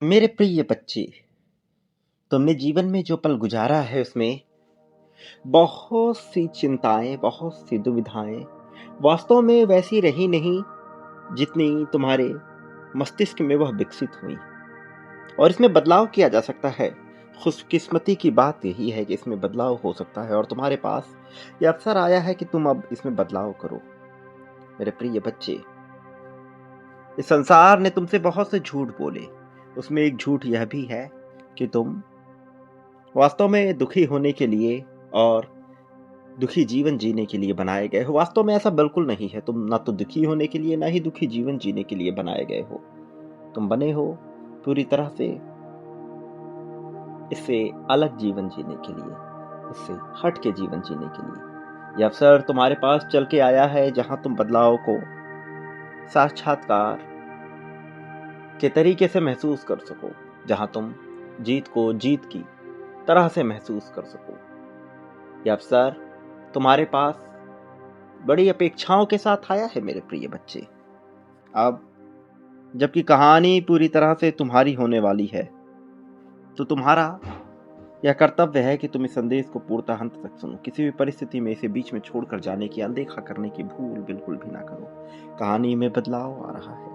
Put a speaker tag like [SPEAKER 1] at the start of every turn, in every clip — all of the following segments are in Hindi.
[SPEAKER 1] मेरे प्रिय बच्चे, तुमने जीवन में जो पल गुजारा है उसमें बहुत सी चिंताएं, बहुत सी दुविधाएं वास्तव में वैसी रही नहीं जितनी तुम्हारे मस्तिष्क में वह विकसित हुई। और इसमें बदलाव किया जा सकता है। खुशकिस्मती की बात यही है कि इसमें बदलाव हो सकता है और तुम्हारे पास यह अवसर आया है कि तुम अब इसमें बदलाव करो। मेरे प्रिय बच्चे, इस संसार ने तुमसे बहुत से झूठ बोले। उसमें एक झूठ यह भी है कि तुम वास्तव में दुखी होने के लिए और दुखी जीवन जीने के लिए बनाए गए हो। वास्तव में ऐसा बिल्कुल नहीं है। तुम ना तो दुखी होने के लिए ना ही दुखी जीवन जीने के लिए बनाए गए हो। तुम बने हो पूरी तरह से इससे अलग जीवन जीने के लिए, इससे हट के जीवन जीने के लिए। यह अवसर तुम्हारे पास चल के आया है जहां तुम बदलाव को साक्षात्कार के तरीके से महसूस कर सको, जहां तुम जीत को जीत की तरह से महसूस कर सको। यह अवसर तुम्हारे पास बड़ी अपेक्षाओं के साथ आया है मेरे प्रिय बच्चे। अब जबकि कहानी पूरी तरह से तुम्हारी होने वाली है, तो तुम्हारा यह कर्तव्य है कि तुम इस संदेश को पूर्णतः अंत तक सुनो। किसी भी परिस्थिति में इसे बीच में छोड़कर जाने की, अनदेखा करने की भूल बिल्कुल भी ना करो। कहानी में बदलाव आ रहा है।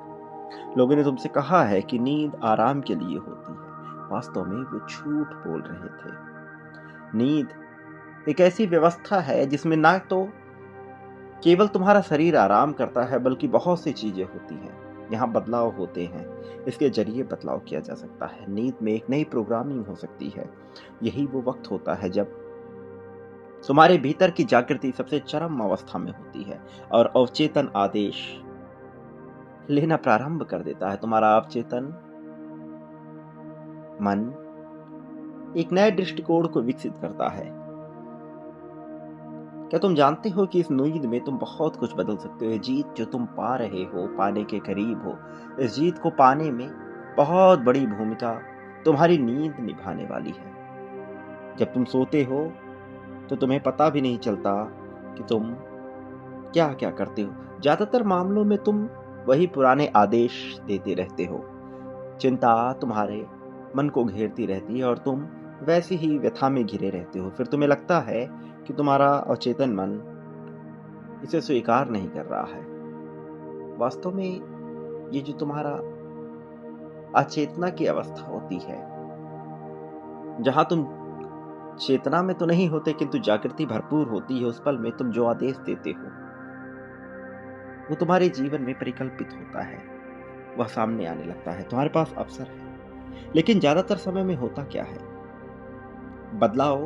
[SPEAKER 1] लोगों ने तुमसे कहा है कि नींद आराम के लिए होती है। वास्तव में वो झूठ बोल रहे थे। नींद एक ऐसी व्यवस्था है जिसमें ना तो केवल तुम्हारा शरीर आराम करता है, बल्कि बहुत सी चीजें होती हैं। यहाँ बदलाव होते हैं। इसके जरिए बदलाव किया जा सकता है। नींद में एक नई प्रोग्रामिंग हो सकती है। यही वो वक्त होता है जब तुम्हारे भीतर की जागृति सबसे चरम अवस्था में होती है और अवचेतन आदेश लेना प्रारंभ कर देता है। तुम्हारा अवचेतन मन एक नए दृष्टिकोण को विकसित करता है। क्या तुम जानते हो कि इस नींद में तुम बहुत कुछ बदल सकते हो? जीत जो तुम पा रहे हो, पाने के करीब हो, इस जीत को पाने में बहुत बड़ी भूमिका तुम्हारी नींद निभाने वाली है। जब तुम सोते हो तो तुम्हें पता भी नहीं चलता कि तुम क्या क्या करते हो। ज्यादातर मामलों में तुम वही पुराने आदेश देते रहते हो। चिंता तुम्हारे मन को घेरती रहती है और तुम वैसे ही व्यथा में घिरे रहते हो। फिर तुम्हें लगता है कि तुम्हारा अचेतन मन इसे स्वीकार नहीं कर रहा है। वास्तव में ये जो तुम्हारा अचेतना की अवस्था होती है, जहां तुम चेतना में तो नहीं होते किंतु जागृति भरपूर होती है, उस पल में तुम जो आदेश देते हो वो तुम्हारे जीवन में परिकल्पित होता है। वह सामने आने लगता है। तुम्हारे पास अवसर है। लेकिन ज्यादातर समय में होता क्या है? बदलाव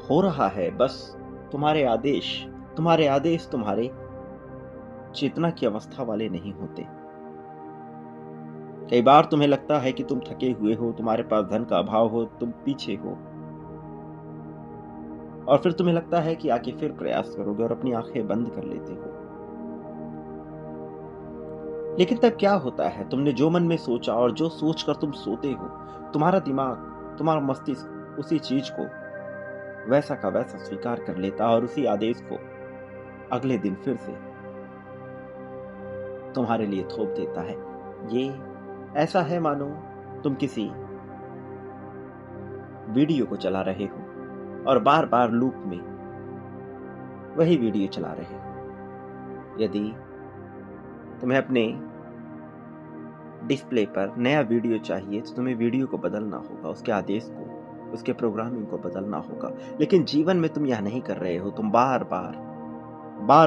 [SPEAKER 1] हो रहा है, बस तुम्हारे आदेश तुम्हारे चेतना की अवस्था वाले नहीं होते। कई बार तुम्हें लगता है कि तुम थके हुए हो, तुम्हारे पास धन का अभाव हो, तुम पीछे हो, और फिर तुम्हें लगता है कि आके फिर प्रयास करोगे और अपनी आंखें बंद कर लेते हो। लेकिन तब क्या होता है? तुमने जो मन में सोचा और जो सोचकर तुम सोते हो, तुम्हारा दिमाग, तुम्हारा मस्तिष्क उसी चीज को वैसा का वैसा स्वीकार कर लेता और उसी आदेश को अगले दिन फिर से तुम्हारे लिए थोप देता है। ये ऐसा है मानो तुम किसी वीडियो को चला रहे हो और बार बार लूप में वही वीडियो चला रहे हो। यदि तुम्हें अपने डिस्प्ले पर नया वीडियो चाहिए तो तुम्हें वीडियो को बदलना होगा, उसके आदेश को, उसके प्रोग्रामिंग को बदलना होगा। लेकिन जीवन में तुम यह नहीं कर रहे हो। तुम बार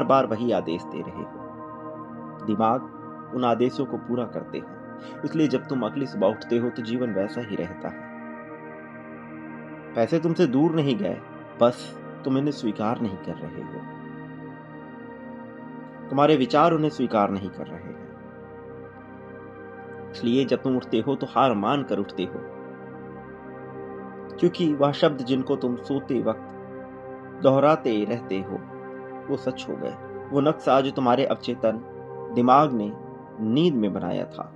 [SPEAKER 1] बार वही आदेश दे रहे हो। दिमाग उन आदेशों को पूरा करते हैं। इसलिए जब तुम अगली सुबह उठते हो तो जीवन वैसा ही रहता है। पैसे तुमसे दूर नहीं गए, बस तुम इन्हें स्वीकार नहीं कर रहे हो। तुम्हारे विचार उन्हें स्वीकार नहीं कर रहे हैं। इसलिए जब तुम उठते हो तो हार मान कर उठते हो, क्योंकि वह शब्द जिनको तुम सोते वक्त दोहराते रहते हो वो सच हो गए। वो नक्शा जो तुम्हारे अवचेतन दिमाग ने नींद में बनाया था।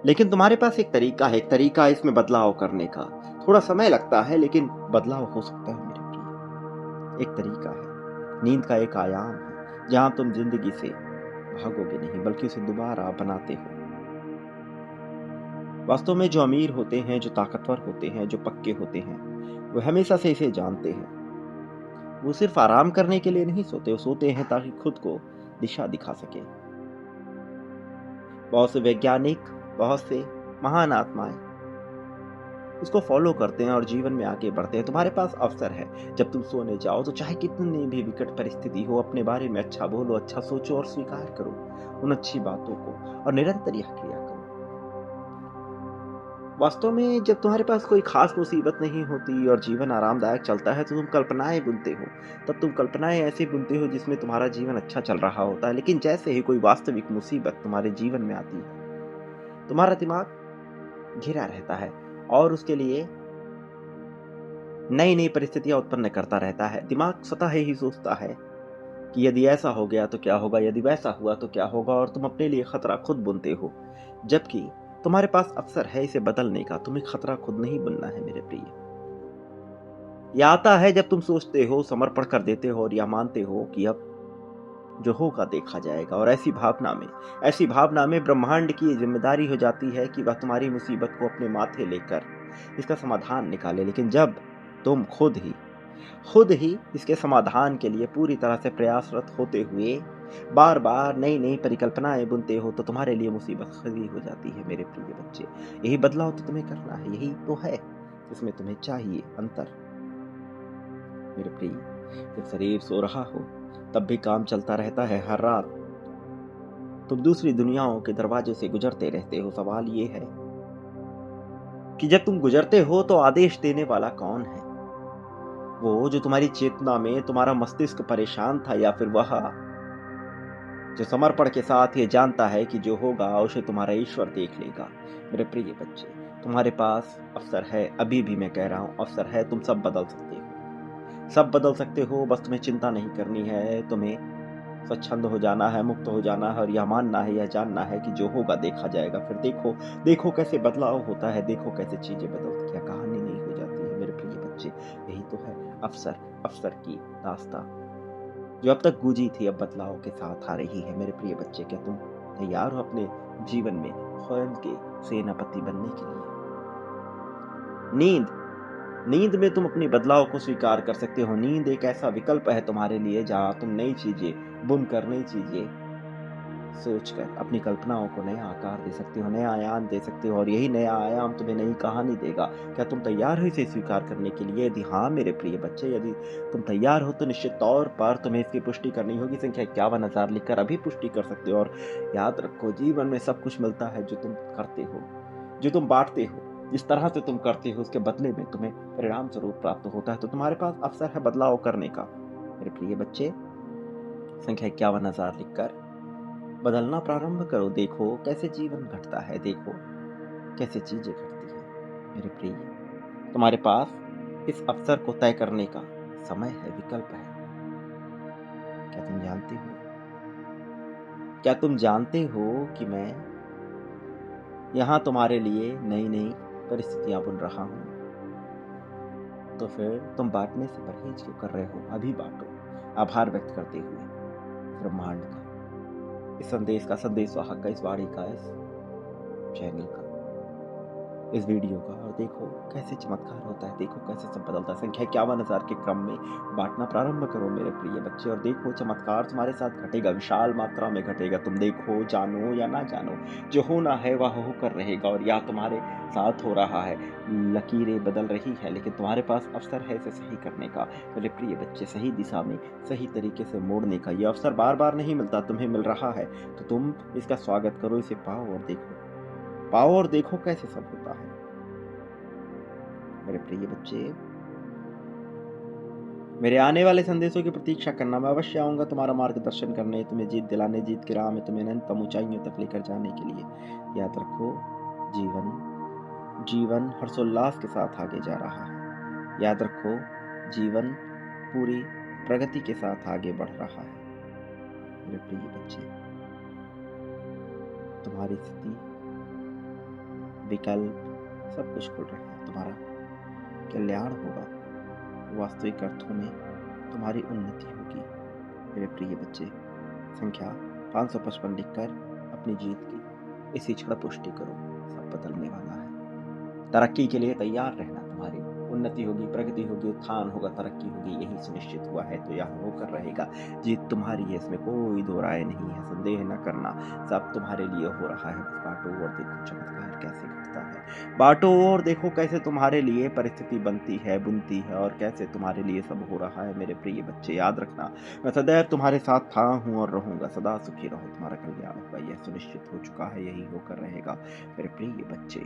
[SPEAKER 1] लेकिन तुम्हारे पास एक तरीका है इसमें बदलाव करने का। थोड़ा समय लगता है लेकिन बदलाव हो सकता है मेरे प्रिय। एक तरीका है, नींद का एक आयाम है जहां तुम जिंदगी से भागोगे नहीं बल्कि उसे दोबारा बनाते हो। वास्तव में जो अमीर होते हैं, जो ताकतवर होते हैं, जो पक्के होते हैं, वो हमेशा से इसे जानते हैं। वो सिर्फ आराम करने के लिए नहीं सोते, वो सोते हैं ताकि खुद को दिशा दिखा सके। बहुत से वैज्ञानिक, बहुत से महान आत्माएं इसको फॉलो करते हैं और जीवन में आगे बढ़ते हैं। तुम्हारे पास अवसर है, जब तुम सोने जाओ तो चाहे कितनी भी विकट परिस्थिति हो, अपने बारे में अच्छा बोलो, अच्छा सोचो और स्वीकार करो उन अच्छी बातों को और निरंतर यह क्रिया करो। वास्तव में जब तुम्हारे पास कोई खास मुसीबत नहीं होती और जीवन आरामदायक चलता है तो तुम कल्पनाएं बुनते हो। तब तुम कल्पनाएं ऐसी बुनते हो जिसमें तुम्हारा जीवन अच्छा चल रहा होता है। लेकिन जैसे ही कोई वास्तविक मुसीबत तुम्हारे जीवन में आती है, तुम्हारा दिमाग घिरा रहता है और उसके लिए नई नई परिस्थितियां उत्पन्न करता रहता है। दिमाग स्वतः ही सोचता है कि यदि ऐसा हो गया तो क्या होगा, यदि वैसा हुआ तो क्या होगा, और तुम अपने लिए खतरा खुद बुनते हो। जबकि तुम्हारे पास अवसर है इसे बदलने का। तुम्हें खतरा खुद नहीं बुनना है मेरे प्रिय। यह आता है जब तुम सोचते हो, समर्पण कर देते हो और यह मानते हो कि अब जो होगा देखा जाएगा। और ऐसी भावना में ब्रह्मांड की जिम्मेदारी हो जाती है कि वह तुम्हारी मुसीबत को अपने माथे लेकर इसका समाधान निकाले। लेकिन जब तुम खुद ही इसके समाधान के लिए पूरी तरह से प्रयासरत होते हुए बार बार नई नई परिकल्पनाएं बुनते हो तो तुम्हारे लिए मुसीबत खड़ी हो जाती है मेरे प्रिय बच्चे। यही बदलाव तो तुम्हें करना है, यही तो है जिसमें तुम्हें चाहिए अंतर मेरे प्रिय। जब शरीर सो रहा हो तब भी काम चलता रहता है। हर रात तुम दूसरी दुनियाओं के दरवाजे से गुजरते रहते हो। सवाल ये है कि जब तुम गुजरते हो तो आदेश देने वाला कौन है? वो जो तुम्हारी चेतना में तुम्हारा मस्तिष्क परेशान था, या फिर वह जो समर्पण के साथ ये जानता है कि जो होगा उसे तुम्हारा ईश्वर देख लेगा? मेरे प्रिय बच्चे, तुम्हारे पास अवसर है। अभी भी मैं कह रहा हूं, अवसर है। तुम सब बदल सकते हो, सब बदल सकते हो। बस तुम्हें चिंता नहीं करनी है। तुम्हें स्वच्छंद हो जाना है, मुक्त हो जाना है और यह मानना है, यह जानना है कि जो होगा देखा जाएगा। फिर देखो देखो कैसे बदलाव होता है, देखो कैसे चीजें बदलती हैं। कहानी नहीं हो जाती है मेरे प्रिय बच्चे। यही तो है अवसर, अवसर की दास्तां जो अब तक गूंजी थी, अब बदलाव के साथ आ रही है मेरे प्रिय बच्चे। क्या तुम तैयार हो अपने जीवन में स्वयं के सेनापति बनने के लिए? नींद नींद में तुम अपने बदलाव को स्वीकार कर सकते हो। नींद एक ऐसा विकल्प है तुम्हारे लिए जहां तुम नई चीजें बुनकर, नई चीजें सोचकर अपनी कल्पनाओं को नया आकार दे सकते हो, नया आयाम दे सकते हो, और यही नया आयाम तुम्हें नई कहानी देगा। क्या तुम तैयार हो इसे स्वीकार करने के लिए? यदि हाँ मेरे प्रिय बच्चे, यदि तुम तैयार हो तो निश्चित तौर पर तुम्हें इसकी पुष्टि करनी होगी। संख्या 51,000 लिखकर अभी पुष्टि कर सकते हो। और याद रखो, जीवन में सब कुछ मिलता है जो तुम करते हो, जो तुम बांटते हो, जिस तरह से तुम करते हो उसके बदले में तुम्हें परिणाम स्वरूप प्राप्त होता है। तो तुम्हारे पास अवसर है बदलाव करने का मेरे प्रिय बच्चे। संख्या 51,000 लिखकर बदलना प्रारंभ करो। देखो कैसे जीवन घटता है, देखो कैसे चीजें घटती है मेरे प्रिय। तुम्हारे पास इस अवसर को तय करने का समय है, विकल्प है। क्या तुम जानते हो, क्या तुम जानते हो कि मैं यहाँ तुम्हारे लिए नई नई परिस्थितियां बुन रहा हूँ? तो फिर तुम बांटने से परहेज क्यों कर रहे हो? अभी बांटो, आभार व्यक्त करते हुए ब्रह्मांड का, इस संदेश का, संदेशवाहक का, इस वाणी का, इस चैनल का, इस वीडियो का। और देखो कैसे चमत्कार होता है, देखो कैसे सब बदलता है। संख्या 51,000 के क्रम में बांटना प्रारंभ करो मेरे प्रिय बच्चे, और देखो चमत्कार तुम्हारे साथ घटेगा, विशाल मात्रा में घटेगा। तुम देखो, जानो या ना जानो, जो होना है वह होकर रहेगा। और यह तुम्हारे साथ हो रहा है, लकीरें बदल रही है, लेकिन तुम्हारे पास अवसर है इसे सही करने का मेरे प्रिय बच्चे, सही दिशा में, सही तरीके से मोड़ने का। यह अवसर बार बार नहीं मिलता, तुम्हें मिल रहा है, तो तुम इसका स्वागत करो, इसे पाओ और देखो कैसे सब होता है मेरे प्रिय बच्चे। मेरे आने वाले संदेशों की प्रतीक्षा करना। मैं अवश्य आऊंगा तुम्हारा मार्गदर्शन करने, तुम्हें जीत दिलाने, जीत की राह में तुम्हें अनंतम ऊंचाइयों तक लेकर जाने के लिए। याद रखो, जीवन हर्षोल्लास के साथ आगे जा रहा है। याद रखो, जीवन पूरी प्रगति के साथ आगे बढ़ रहा है मेरे प्रिय बच्चे। तुम्हारी स्थिति, विकल्प, सब कुछ खुल रहा है। तुम्हारा कल्याण होगा, वास्तविक अर्थों में तुम्हारी उन्नति होगी मेरे प्रिय बच्चे। संख्या 555 लिखकर अपनी जीत की इसी क्षण पुष्टि करो। सब बदलने वाला है। तरक्की के लिए तैयार रहना, तुम्हारी उन्नति होगी, प्रगति होगी, उत्थान होगा, तरक्की होगी, यही सुनिश्चित हुआ है तो यह होकर रहेगा। जीत तुम्हारी है, इसमें कोई दो राय नहीं है, संदेह न करना। सब तुम्हारे लिए हो रहा है, बस बाँटो और देखो चमत्कार कैसे घटता है। बाँटो और देखो कैसे तुम्हारे लिए परिस्थिति बनती है, बुनती है और कैसे तुम्हारे लिए सब हो रहा है। मेरे प्रिय बच्चे, याद रखना, मैं सदैव तुम्हारे साथ था हूँ और रहूँगा। सदा सुखी रहो, तुम्हारा कल्याण होगा, यह सुनिश्चित हो चुका है, यही होकर रहेगा मेरे प्रिय बच्चे।